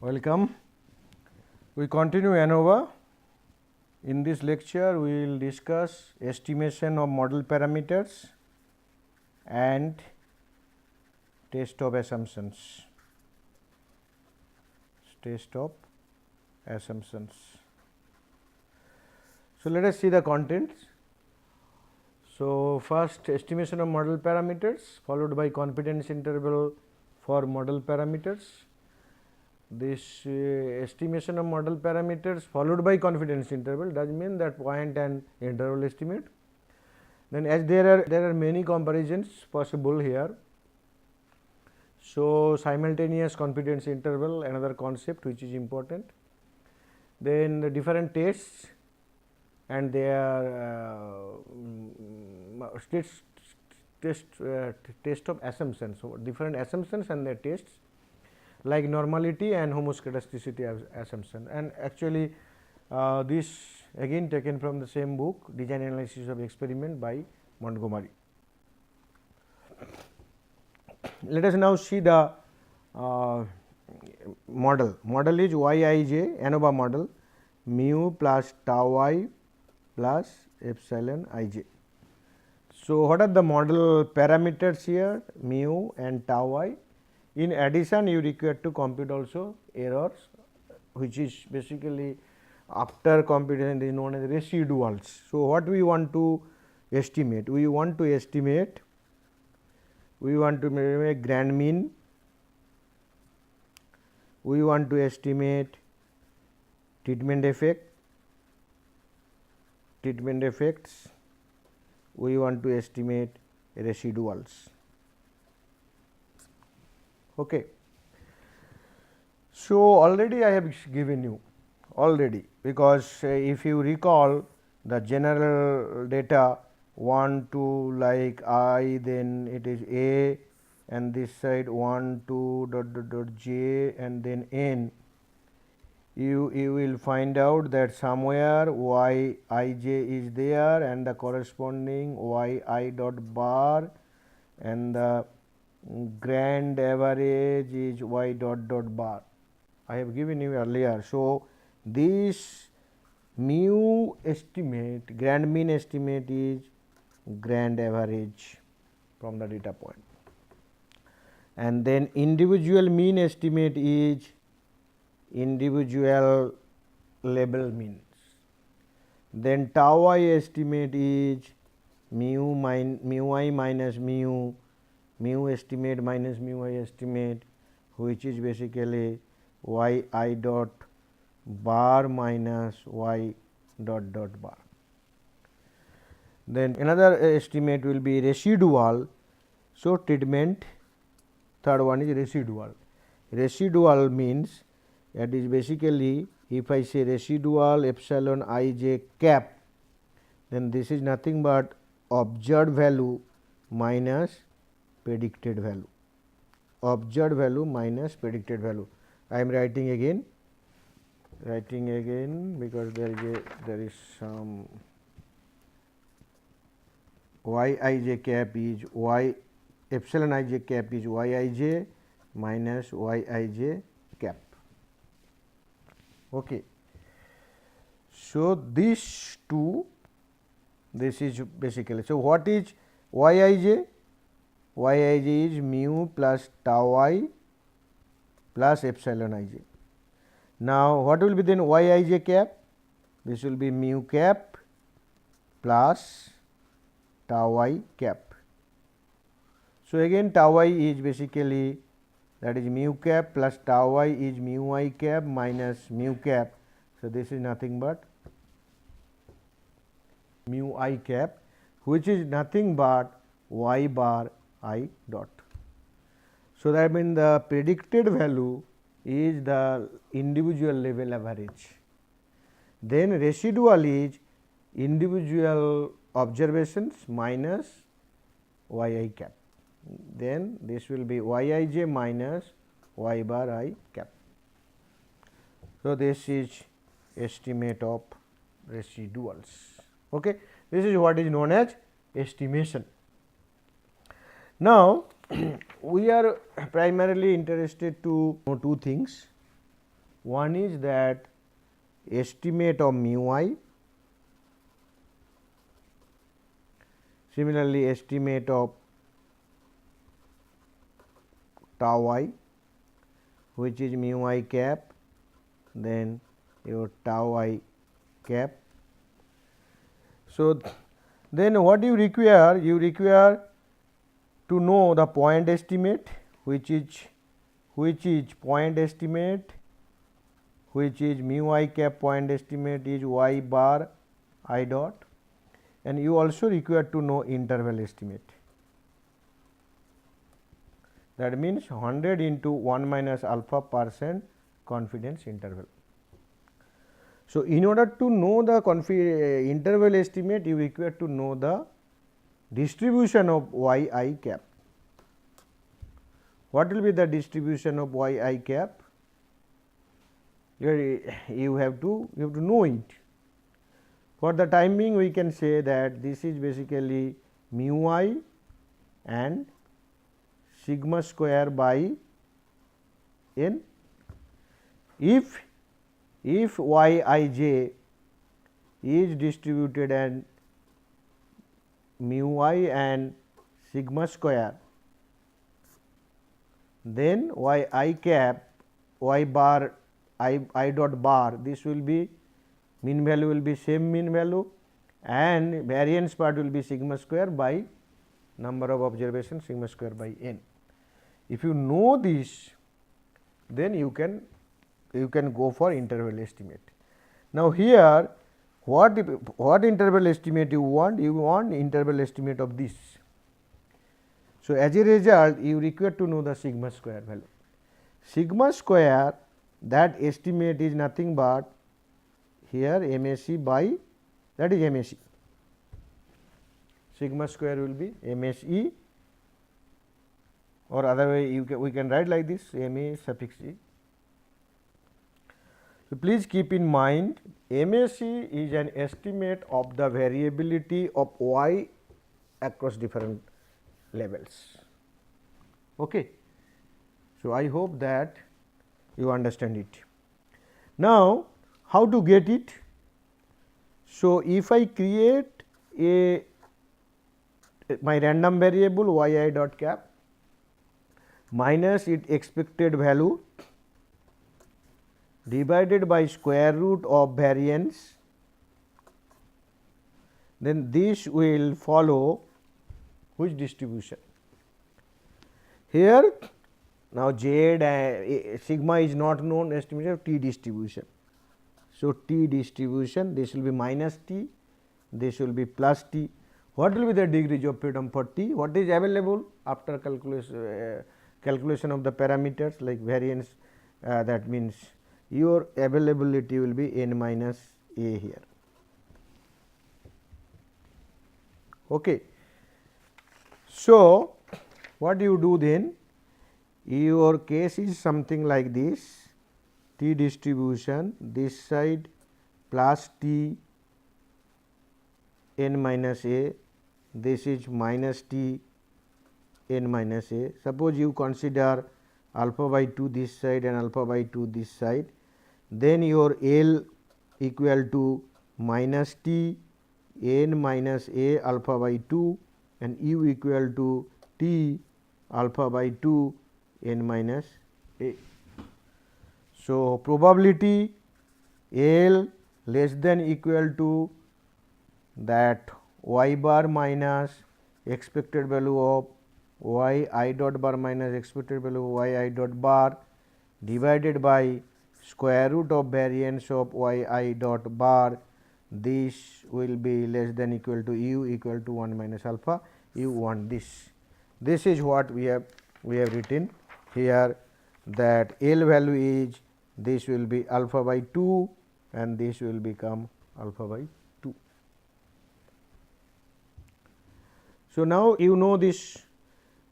Welcome. We continue ANOVA. In this lecture, we will discuss estimation of model parameters and test of assumptions. Test of assumptions. So, let us see the contents. So, first estimation of model parameters followed by confidence interval for model parameters. This estimation of model parameters followed by confidence interval does mean that point and interval estimate. Then as there are many comparisons possible here. So, simultaneous confidence interval, another concept which is important. Then the different tests and their test of assumptions. So, different assumptions and their tests like normality and homoscedasticity assumption, and actually this again taken from the same book, Design Analysis of Experiment by Montgomery. Let us now see the model. Model is Yij, ANOVA model, mu plus tau I plus epsilon ij. So, what are the model parameters here? Mu and tau I. In addition, you require to compute also errors, which is basically after computation is known as residuals. So, what we want to estimate? We want to estimate grand mean, we want to estimate treatment effects, we want to estimate residuals. Okay. So, already I have given you because if you recall the general data 1 2 like I, then it is A, and this side 1 2 j and then n, you will find out that somewhere y I j is there and the corresponding y I dot bar and the grand average is y dot dot bar. I have given you earlier. So, this mu estimate, grand mean estimate is grand average from the data point, and then individual mean estimate is individual label means. Then tau I estimate is mu I minus mu estimate minus mu I estimate, which is basically y I dot bar minus y dot dot bar. Then another estimate will be residual. So, treatment, third one is residual. Residual means that is basically if I say residual epsilon I j cap, then this is nothing but observed value minus predicted value, minus predicted value. I am writing again because there is some y I j cap is y epsilon I j cap is y I j minus y I j cap. Okay. So, this is basically. So, what is y I j? Y I j is mu plus tau I plus epsilon I j. Now, what will be then y I j cap? This will be mu cap plus tau I cap. So, again tau I is basically that is mu cap plus tau I is mu I cap minus mu cap. So, this is nothing but mu I cap, which is nothing but y bar I dot. So, that means the predicted value is the individual level average. Then residual is individual observations minus y I cap. Then this will be y I j minus y bar I cap. So, this is estimate of residuals. Okay. This is what is known as estimation. Now, we are primarily interested to know two things. One is that estimate of mu I, similarly estimate of tau I, which is mu I cap, then your tau I cap. So, then what you require? You require to know the point estimate, which is point estimate, which is mu I cap point estimate is y bar I dot, and you also require to know interval estimate. That means 100 into 1 minus alpha % confidence interval. So, in order to know the interval estimate, you require to know the distribution of y I cap. What will be the distribution of y I cap? You have to know it. For the time being, we can say that this is basically mu I and sigma square by n. If y I j is distributed and mu I and sigma square, then y I cap, y bar I dot bar, this will be mean value will be same mean value, and variance part will be sigma square by number of observations sigma square by n. If you know this, then you can go for interval estimate. Now, here what interval estimate you want? You want interval estimate of this. So, as a result, you require to know the sigma square value. Sigma square, that estimate is nothing but here MSE by, that is MSE. Sigma square will be MSE, or other way we can write like this, MA suffix E. So, please keep in mind, MSE is an estimate of the variability of y across different levels. Okay. So, I hope that you understand it. Now, how to get it? So, if I create my random variable y I dot cap minus its expected value divided by square root of variance, then this will follow which distribution? Here now z sigma is not known, estimate of t distribution. So, t distribution, this will be minus t, this will be plus t. What will be the degrees of freedom for t? What is available after calculation of the parameters like variance, that means your availability will be n minus a here. Okay. So, what you do then? Your case is something like this, t distribution, this side plus t n minus a, this is minus t n minus a. Suppose you consider alpha by 2 this side and alpha by 2 this side, then your L equal to minus t n minus a alpha by 2 and u equal to t alpha by 2 n minus a. So, probability L less than equal to that y bar minus expected value of y I dot bar minus expected value of y I dot bar divided by square root of variance of y I dot bar, this will be less than equal to u equal to 1 minus alpha. You want this. This is what we have written here, that L value is, this will be alpha by 2 and this will become alpha by 2. So, now you know this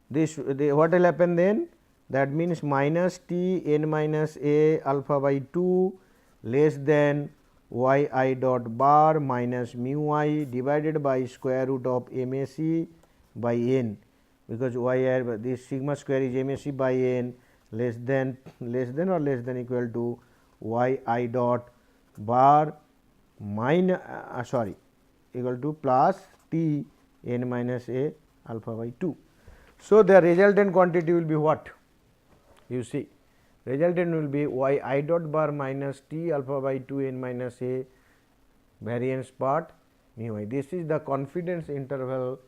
what will happen then, that means minus t n minus a alpha by 2 less than y I dot bar minus mu I divided by square root of MSE by n, because y I, this sigma square is MSE by n less than or less than equal to y I dot bar minus equal to plus t n minus a alpha by 2. So, the resultant quantity will be what? You see, resultant will be y I dot bar minus t alpha by 2 n minus a variance part mu I. This is the confidence interval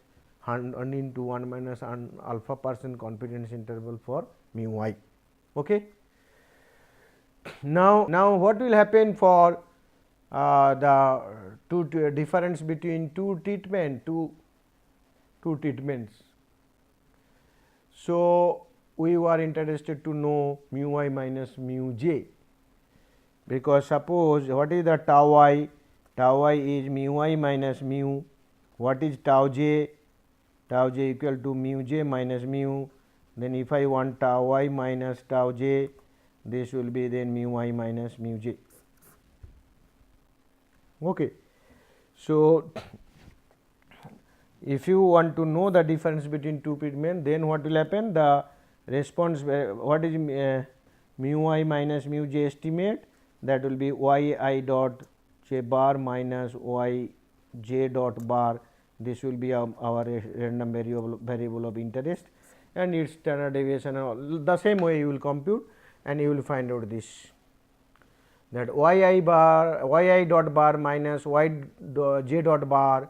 into 1 minus alpha % confidence interval for mu I. Okay. Now what will happen for the two difference between two treatments. So, we were interested to know mu I minus mu j, because suppose what is the tau I? Tau I is mu I minus mu. What is tau j? Tau j equal to mu j minus mu. Then if I want tau I minus tau j, this will be then mu I minus mu j. Okay. So, if you want to know the difference between two treatments, then what will happen? The response, what is mu I minus mu j estimate? That will be y I dot j bar minus y j dot bar. This will be our random variable of interest, and its standard deviation. The same way you will compute, and you will find out this, that y I dot bar minus y j dot bar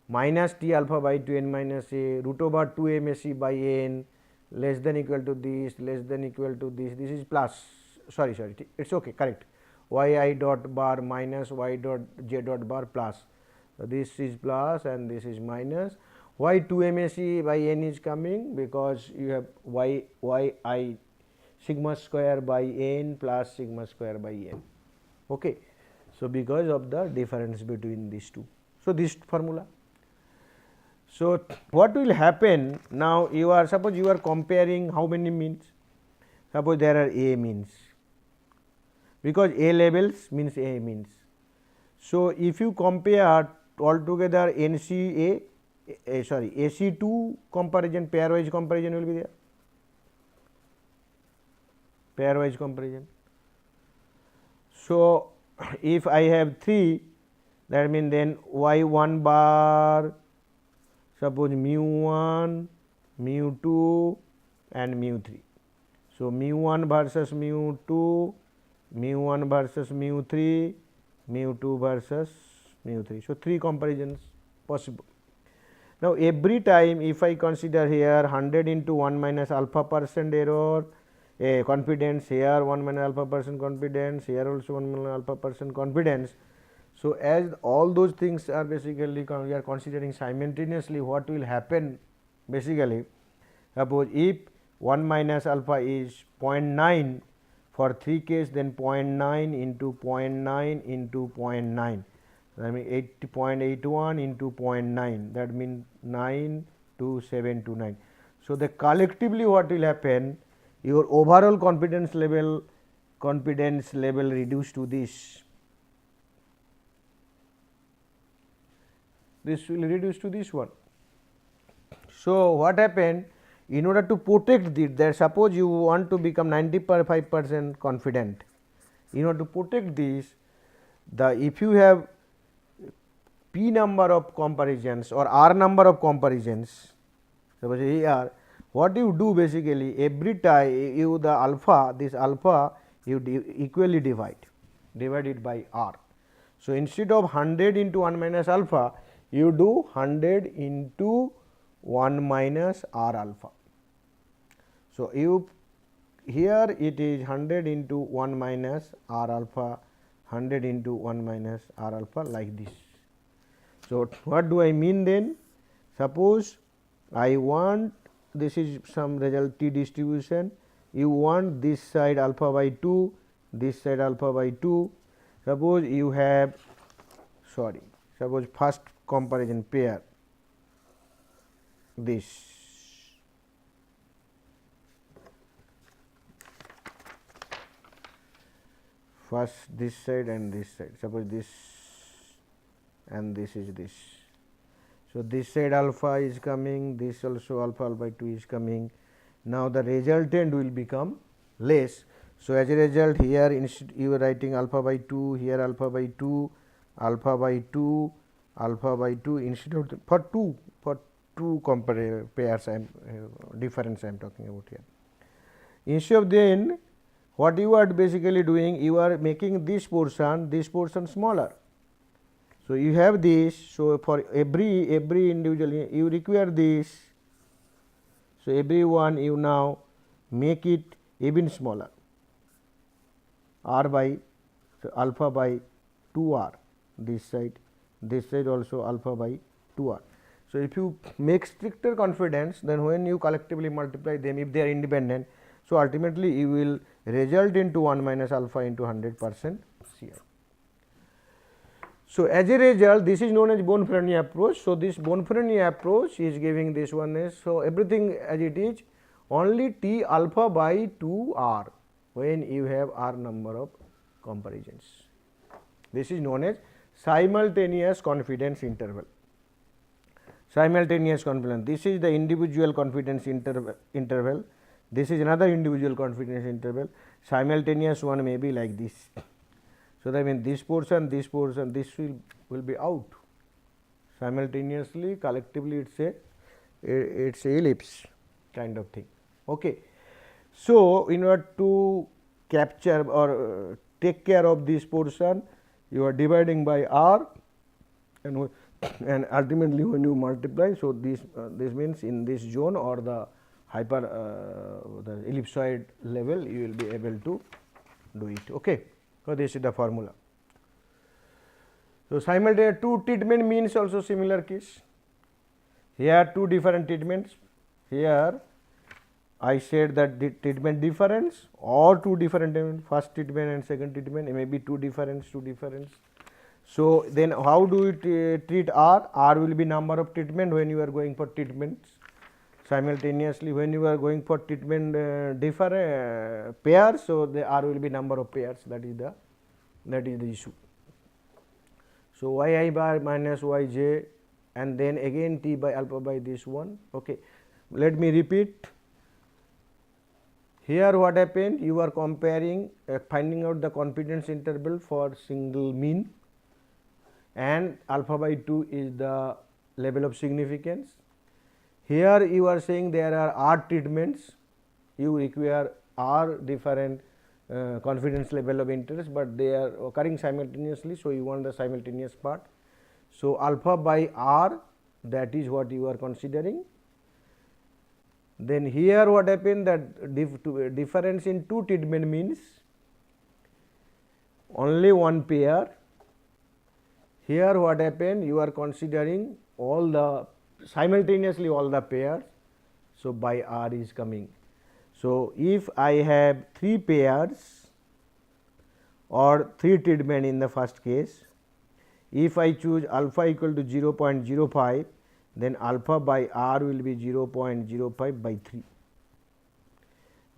minus t alpha by 2 n minus a root over 2 m a c by n less than equal to this, less than equal to this. This is plus, sorry, it's okay, correct. Y I dot bar minus y dot j dot bar plus. So, this is plus and this is minus. Why 2 m a c by n is coming? Because you have y I sigma square by n plus sigma square by n. Okay. So, because of the difference between these two. So, this formula. So, what will happen now? You are, suppose you are comparing how many means? Suppose there are a means, because a labels means a means. So, if you compare altogether AC AC2 comparison, pairwise comparison will be there, pairwise comparison. So, if I have 3, that means then y1 bar, suppose mu 1, mu 2 and mu 3. So, mu 1 versus mu 2, mu 1 versus mu 3, mu 2 versus mu 3. So, 3 comparisons possible. Now, every time if I consider here 100 into 1 minus alpha % error, confidence, here 1 minus alpha % confidence, here also 1 minus alpha % confidence. So, as all those things are basically we are considering simultaneously, what will happen basically, suppose if 1 minus alpha is 0.9 for 3 case, then 0.9 into 0.9 into 0.9, that means 0.81 into 0.9, that means 9 to 7 to 9. So, the collectively what will happen, your overall confidence level reduced to this. This will reduce to this one. So, what happened, in order to protect this, that suppose you want to become 95% confident, in order to protect this, if you have p number of comparisons or r number of comparisons, suppose here, what you do basically, every time you the alpha, this alpha you equally divide it by r. So, instead of 100 into 1 minus alpha, you do 100 into 1 minus r alpha. So, you here it is 100 into 1 minus r alpha, 100 into 1 minus r alpha, like this. So, what do I mean then? Suppose I want, this is some result t distribution, you want this side alpha by 2, this side alpha by 2. Suppose you have, suppose first comparison pair, this, first this side and this side, suppose this and this is this. So, this side alpha is coming, this also alpha by 2 is coming. Now, the resultant will become less. So, as a result here instead you are writing alpha by 2, here alpha by 2, alpha by 2, alpha by 2 instead of for 2 pairs I am difference I am talking about here. Instead of then what you are basically doing, you are making this portion smaller. So, you have this. So, for every individual you require this. So, every one you now make it even smaller, r by alpha by 2 r, this side also alpha by 2 r. So, if you make stricter confidence, then when you collectively multiply them, if they are independent, so ultimately you will result into 1 minus alpha into 100% CI. So, as a result, this is known as Bonferroni approach. So, this Bonferroni approach is giving this one is, so everything as it is, only T alpha by 2 r when you have r number of comparisons. This is known as simultaneous confidence interval. Simultaneous confidence, this is the individual confidence interval, this is another individual confidence interval. Simultaneous one may be like this. So, that means this portion, this will be out simultaneously, collectively it's a ellipse kind of thing. Okay. So, in order to capture or take care of this portion, you are dividing by r, and ultimately when you multiply. So, this means in this zone or the the ellipsoid level you will be able to do it. Okay. So, this is the formula. So, simultaneous two treatment means also similar case. Here two different treatments. Here I said that the treatment difference or two different treatment, first treatment and second treatment, it may be two difference. So, then how do you treat r? R will be number of treatment when you are going for treatments. Simultaneously when you are going for treatment different pairs, so the r will be number of pairs, that is the issue. So, yi bar minus yj and then again t by alpha by this one. Okay. Let me repeat. Here what happened, you are comparing finding out the confidence interval for single mean, and alpha by 2 is the level of significance. Here you are saying there are r treatments, you require r different confidence level of interest, but they are occurring simultaneously. So, you want the simultaneous part. So, alpha by r, that is what you are considering. Then here what happened, that difference in two treatment means only one pair. Here what happened, you are considering all the simultaneously all the pairs. So, by r is coming. So, if I have 3 pairs or 3 treatment in the first case, if I choose alpha equal to 0.05, then alpha by r will be 0.05 by 3.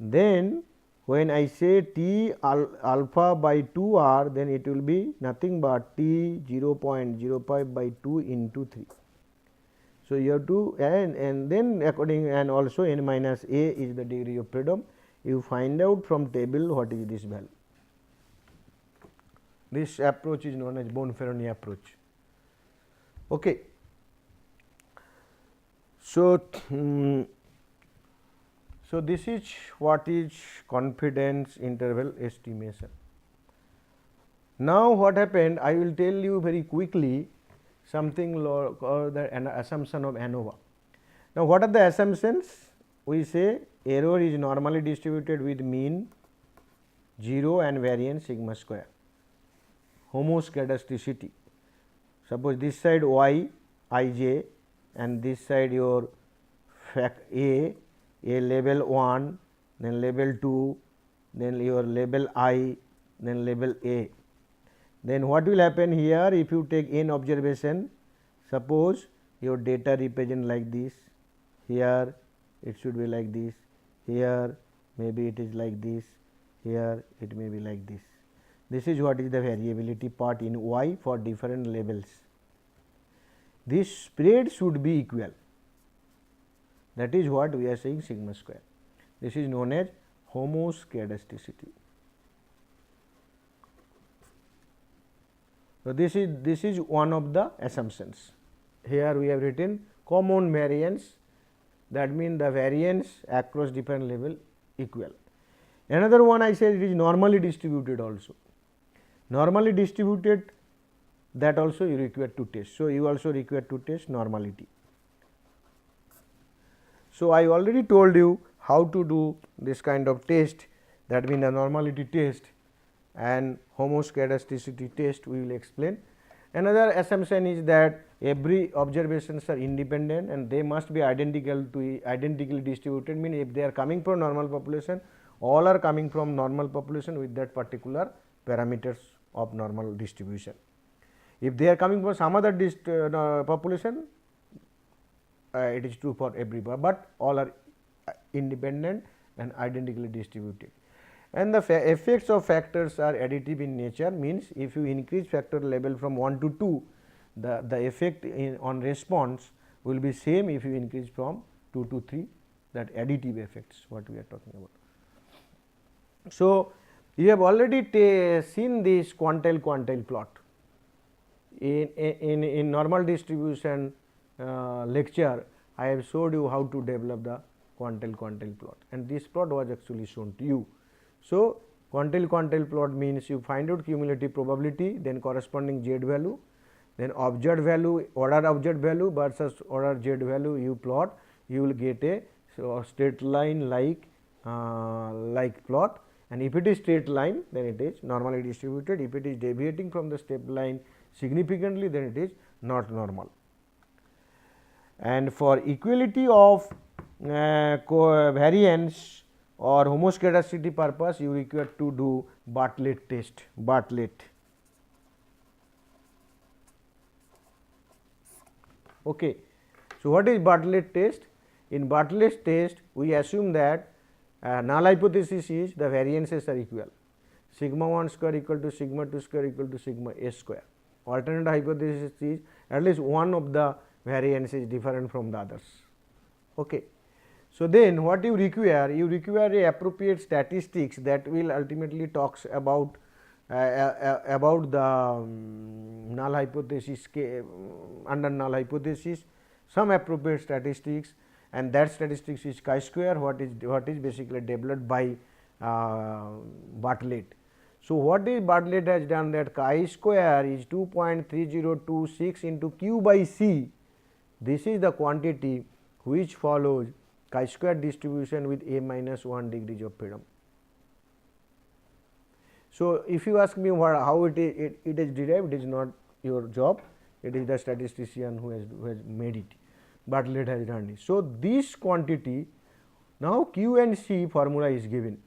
Then when I say T alpha by 2 r, then it will be nothing but T 0.05 by 2 into 3. So, you have to and then according and also n minus a is the degree of freedom. You find out from table what is this value. This approach is known as Bonferroni approach. Okay. So, so this is what is confidence interval estimation. Now, what happened, I will tell you very quickly something called the assumption of ANOVA. Now, what are the assumptions? We say error is normally distributed with mean 0 and variance sigma square. Homoscedasticity, suppose this side y ij and this side your fact a level 1, then level 2, then your level I, then level a. Then what will happen here, if you take n observation, suppose your data represent like this, here it should be like this, here maybe it is like this, here it may be like this. This is what is the variability part in y for different levels. This spread should be equal, that is what we are saying sigma square. This is known as homoscedasticity. So, this is one of the assumptions. Here we have written common variance, that means the variance across different level equal. Another one I said it is normally distributed also. Normally distributed, that also you require to test. So, you also require to test normality. So, I already told you how to do this kind of test, that means the normality test and homoscedasticity test we will explain. Another assumption is that every observations are independent and they must be identically distributed, mean if they are coming from normal population, all are coming from normal population with that particular parameters of normal distribution. If they are coming from some other population, it is true for everybody, but all are independent and identically distributed. And the effects of factors are additive in nature, means if you increase factor level from 1 to 2, the effect on response will be same if you increase from 2 to 3, that additive effects what we are talking about. So, you have already seen this quantile plot in normal distribution lecture. I have showed you how to develop the quantile plot, and this plot was actually shown to you. So, quantile plot means you find out cumulative probability, then corresponding z value, then observed value, order observed value versus order z value you plot, you will get a straight line like plot, and if it is straight line then it is normally distributed. If it is deviating from the straight line significantly, then it is not normal. And for equality of variance or homoscedasticity purpose, you require to do Bartlett test. Bartlett. Okay. So, what is Bartlett test? In Bartlett test, we assume that null hypothesis is the variances are equal, sigma 1 square equal to sigma 2 square equal to sigma a square. Alternate hypothesis is at least one of the variance is different from the others. Okay. So, then what you require a appropriate statistics that will ultimately talks about the null hypothesis, under null hypothesis, some appropriate statistics, and that statistics is chi-square, what is basically developed by Bartlett. So, what is Bartlett has done, that chi-square is 2.3026 into q by c. This is the quantity which follows chi-square distribution with a minus 1 degrees of freedom. So, if you ask me how it is derived, it is not your job, it is the statistician who has made it. Bartlett has done it. So, this quantity, now q and c formula is given.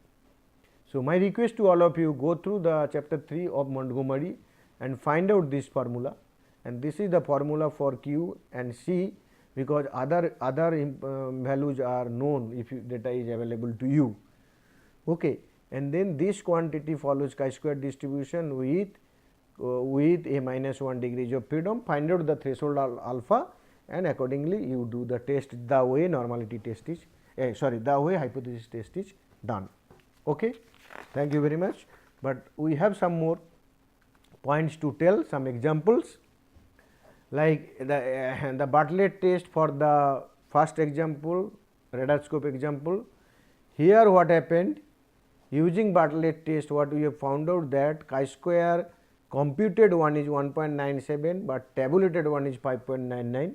So, my request to all of you, go through the chapter 3 of Montgomery and find out this formula, and this is the formula for q and c, because other values are known if data is available to you. Okay. And then this quantity follows chi-square distribution with a minus 1 degrees of freedom, find out the threshold alpha, and accordingly you do the test the way normality test is the way hypothesis test is done. Okay. Thank you very much, but we have some more points to tell, some examples like the Bartlett test. For the first example, RadarScope example, here what happened, using Bartlett test what we have found out that chi-square computed one is 1.97, but tabulated one is 5.99.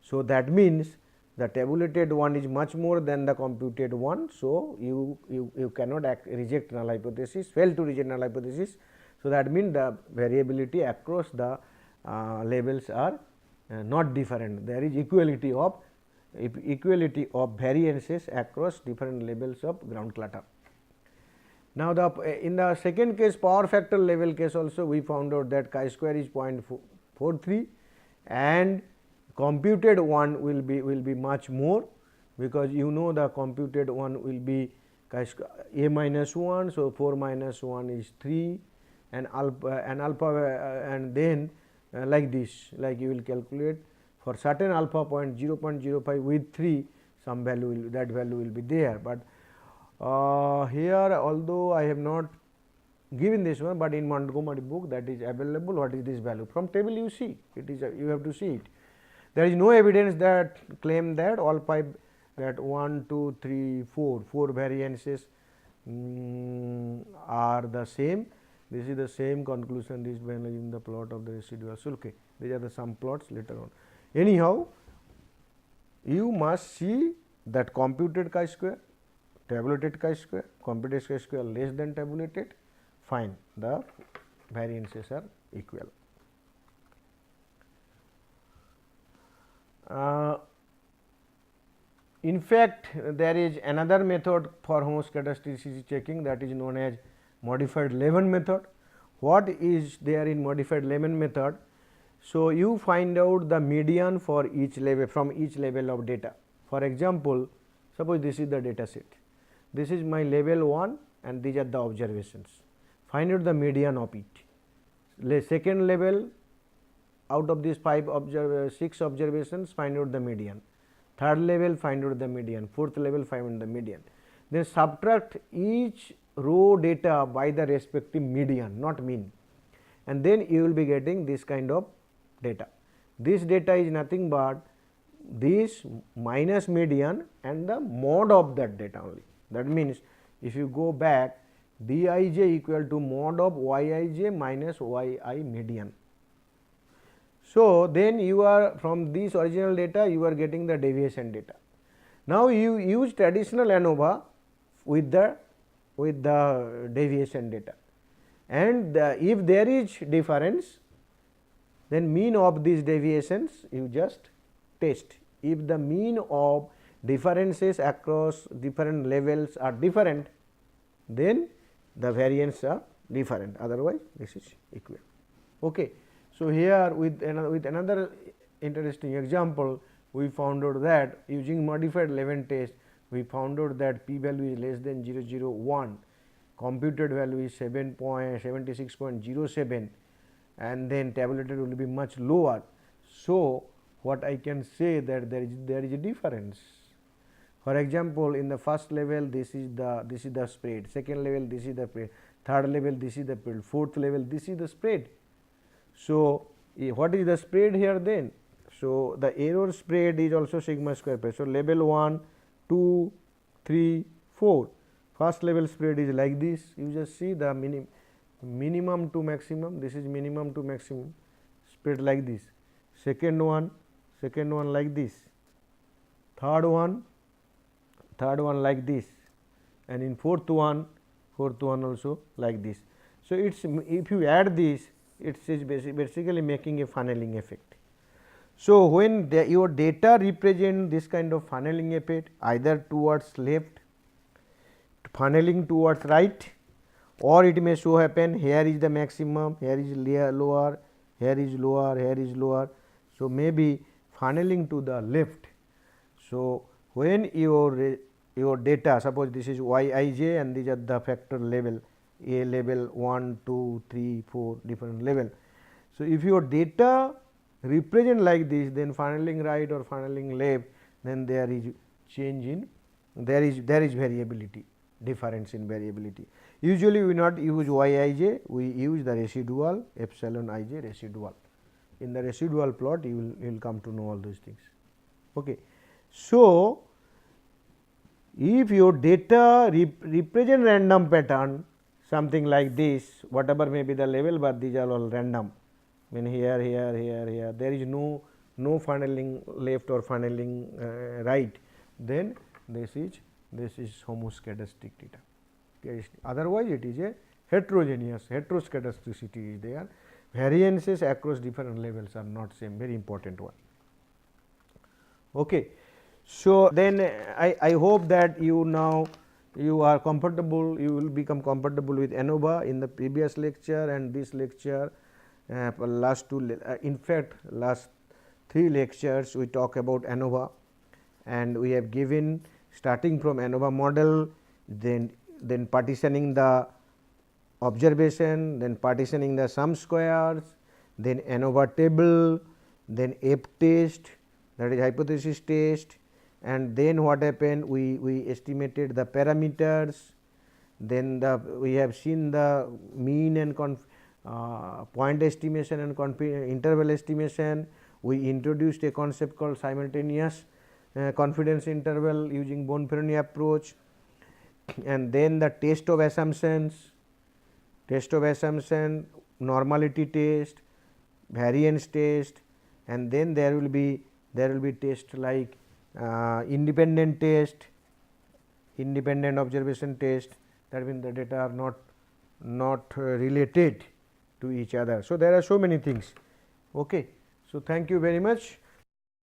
So, that means the tabulated one is much more than the computed one. So, you cannot reject null hypothesis, fail to reject null hypothesis. So, that means the variability across the levels are not different, there is equality of variances across different levels of ground clutter. Now, in the second case, power factor level case also we found out that chi-square is 0.43 and computed one will be much more, because you know the computed one will be a minus 1. So, 4 minus 1 is 3 and alpha and then like this, like you will calculate for certain alpha point 0.05 with 3, some value that value will be there. But here although I have not given this one, but in Montgomery book that is available. What is this value? From table you see, it is you have to see it. There is no evidence that claim that all 5 that 1, 2, 3, 4 variances are the same. This is the same conclusion reached by analyzing the plot of the residual. So, okay, these are the some plots later on. Anyhow, you must see that computed chi-square, tabulated chi-square, computed chi-square less than tabulated, fine, the variances are equal. In fact, there is another method for homoscedasticity checking, that is known as modified Levin method. What is there in modified Levin method? So, you find out the median for each level, from each level of data. For example, suppose this is the data set, this is my level 1 and these are the observations. Find out the median of it. Second level, out of these 6 observations, find out the median. Third level, find out the median. Fourth level, find out the median. Then subtract each row data by the respective median, not mean, and then you will be getting this kind of data. This data is nothing but this minus median and the mod of that data only. That means, if you go back, Dij equal to mod of Yij minus Yi median. So, then you are from this original data you are getting the deviation data. Now, you use traditional ANOVA with the deviation data, and if there is difference, then mean of these deviations you just test. If the mean of differences across different levels are different, then the variance are different, otherwise this is equal. Okay. So, here with another interesting example, we found out that using modified Levin test, we found out that p value is less than 0.001, computed value is 76.07, and then tabulated will be much lower. So, what I can say that there is a difference. For example, in the first level this is the spread, second level this is the spread, third level this is the spread, fourth level this is the spread. So, what is the spread here then? So, the error spread is also sigma square pi. So, level 1, 2, 3, 4, first level spread is like this, you just see the minimum to maximum, this is minimum to maximum spread like this, second one like this, third one like this, and in fourth one also like this. So, it is if you add this, it is basically making a funneling effect. So, when your data represent this kind of funneling effect either towards left, funneling towards right, or it may so happen here is the maximum, here is lower, here is lower, here is lower. So, maybe funneling to the left. So, when your data, suppose this is Yij and these are the factor level, a level 1, 2, 3, 4 different level. So, if your data represent like this, then funneling right or funneling left, then there is change in, there is variability, difference in variability. Usually we not use Yij, we use the residual epsilon ij residual. In the residual plot you will come to know all those things. Okay. So, if your data represent random pattern, something like this, whatever may be the level, but these are all random, I mean here, there is no funneling left or funneling right, then this is homoscedastic data. Otherwise, it is a heteroscedasticity is there, variances across different levels are not same, very important one. Okay. So, then I hope that you are comfortable, you will become comfortable with ANOVA. In the previous lecture and this lecture, last 2 in fact last 3 lectures we talk about ANOVA, and we have given starting from ANOVA model, then partitioning the observation, then partitioning the sum squares, then ANOVA table, then F test, that is hypothesis test, and then what happened, we estimated the parameters, then we have seen the mean and point estimation and interval estimation. We introduced a concept called simultaneous confidence interval using Bonferroni approach, and then the test of assumptions, normality test, variance test, and then there will be test like independent test, independent observation test, that means the data are not related to each other. So, there are so many things. Okay. So, thank you very much.